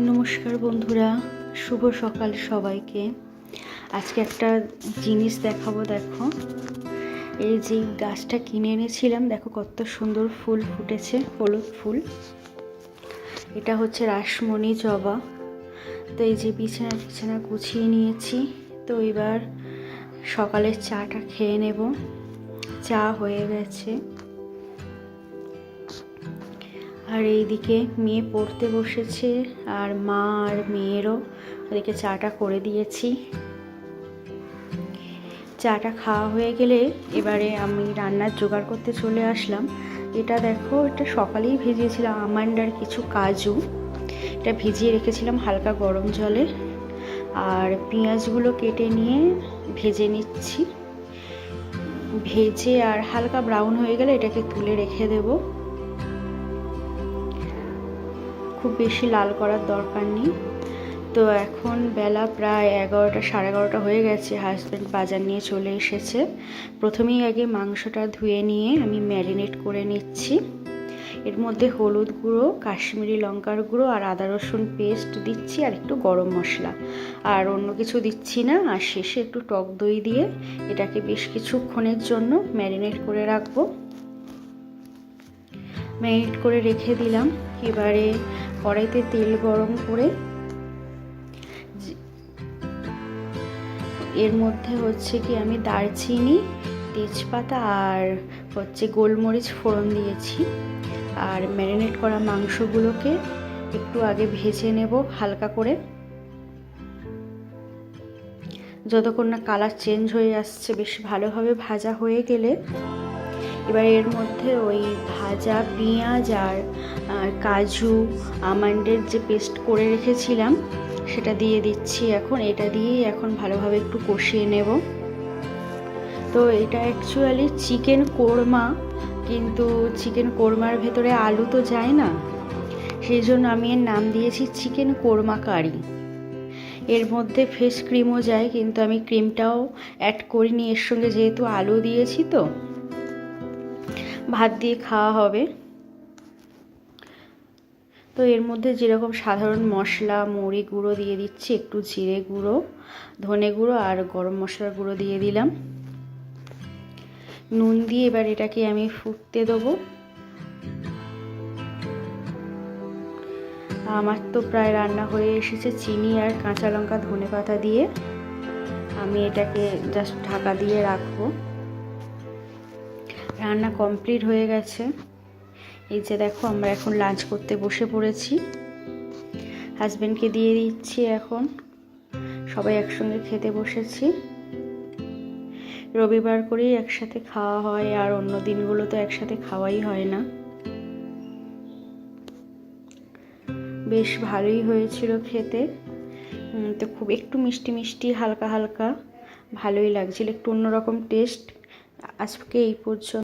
নমস্কার বন্ধুরা, শুভ সকাল সবাইকে। আজকে একটা জিনিস দেখাবো। দেখো, এই যে গাছটা কিনে এনেছিলাম, দেখো কত সুন্দর ফুল ফুটেছে, হলুদ ফুল। এটা হচ্ছে রাসমণি জবা। তো এই যে বিছানা গুছিয়ে নিয়েছি। তো এবার সকালের চাটা খেয়ে নেব। চা হয়ে গেছে। আর এইদিকে মেয়ে পড়তে বসেছে, আর মা আর মেয়েরও ওদিকে চাটা করে দিয়েছি। চাটা খাওয়া হয়ে গেলে এবারে আমি রান্নার জোগাড় করতে চলে আসলাম। এটা দেখো, এটা সকালেই ভিজিয়েছিলাম আমন্ড আর কিছু কাজু। এটা ভিজিয়ে রেখেছিলাম হালকা গরম জলে। আর পেঁয়াজগুলো কেটে নিয়ে ভেজে নিচ্ছি। ভেজে আর হালকা ব্রাউন হয়ে গেলে এটাকে তুলে রেখে দেবো। খুব বেশি লাল করার দরকার নেই। তো এখন বেলা প্রায় 11টা, 11:30 হয়ে গেছে। হাজব্যান্ড বাজার নিয়ে চলে এসেছে। প্রথমেই আগে মাংসটা ধুয়ে নিয়ে আমি ম্যারিনেট করে নিচ্ছি। এর মধ্যে হলুদ গুঁড়ো, কাশ্মীরি লঙ্কার গুঁড়ো আর আদা রসুন পেস্ট দিচ্ছি, আর একটু গরম মশলা, আর অন্য কিছু দিচ্ছি না। আর শেষে একটু টক দই দিয়ে এটাকে বেশ কিছুক্ষণের জন্য ম্যারিনেট করে রাখবো। ম্যারিনেট করে রেখে দিলাম। এবারে কড়াইতে তেল গরম করে এর মধ্যে হচ্ছে কি আমি দারচিনি, তেজপাতা আর হচ্ছে গোলমরিচ ফোড়ন দিয়েছি। আর ম্যারিনেট করা মাংসগুলোকে একটু আগে ভেজে নেব হালকা করে, যতক্ষণ না কালার চেঞ্জ হয়ে আসছে। বেশ ভালোভাবে ভাজা হয়ে গেলে এবার এর মধ্যে ওই ভাজা পেঁয়াজ আর কাজু আমন্ডের যে পেস্ট করে রেখেছিলাম সেটা দিয়ে দিচ্ছি। এখন এটা দিয়েই এখন ভালোভাবে একটু কষিয়ে নেব। তো এটা অ্যাকচুয়ালি চিকেন কোরমা, কিন্তু চিকেন কোরমার ভেতরে আলু তো যায় না, সেই জন্য আমি এর নাম দিয়েছি চিকেন কোরমা কারি। এর মধ্যে ফ্রেশ ক্রিমও যায়, কিন্তু আমি ক্রিমটাও অ্যাড করিনি এর সঙ্গে, যেহেতু আলু দিয়েছি। তো ভাত দিয়ে খাওয়া হবে। তো এর মধ্যে যেরকম সাধারণ মশলা, মৌরি গুঁড়ো দিয়ে দিচ্ছি, একটু জিরে গুঁড়ো, ধনে গুঁড়ো আর গরম মশলার গুঁড়ো দিয়ে দিলাম। নুন দিয়ে এবার এটাকে আমি ফুটতে দেবো। আমার তো প্রায় রান্না হয়ে এসেছে। চিনি আর কাঁচা লঙ্কা, ধনে পাতা দিয়ে আমি এটাকে জাস্ট ঢাকা দিয়ে রাখবো। রান্না কমপ্লিট হয়ে গেছে। এই যে দেখো, আমরা এখন লাঞ্চ করতে বসে পড়েছি। হাজব্যান্ডকে দিয়ে দিচ্ছি। এখন সবাই একসঙ্গে খেতে বসেছি। রবিবার করেই একসাথে খাওয়া হয়, আর অন্য দিনগুলো তো একসাথে খাওয়াই হয় না। বেশ ভালোই হয়েছিল খেতে। তো খুব একটু মিষ্টি মিষ্টি, হালকা হালকা, ভালোই লাগছিল, একটু অন্যরকম টেস্ট। আজকে এই পর্যন্ত।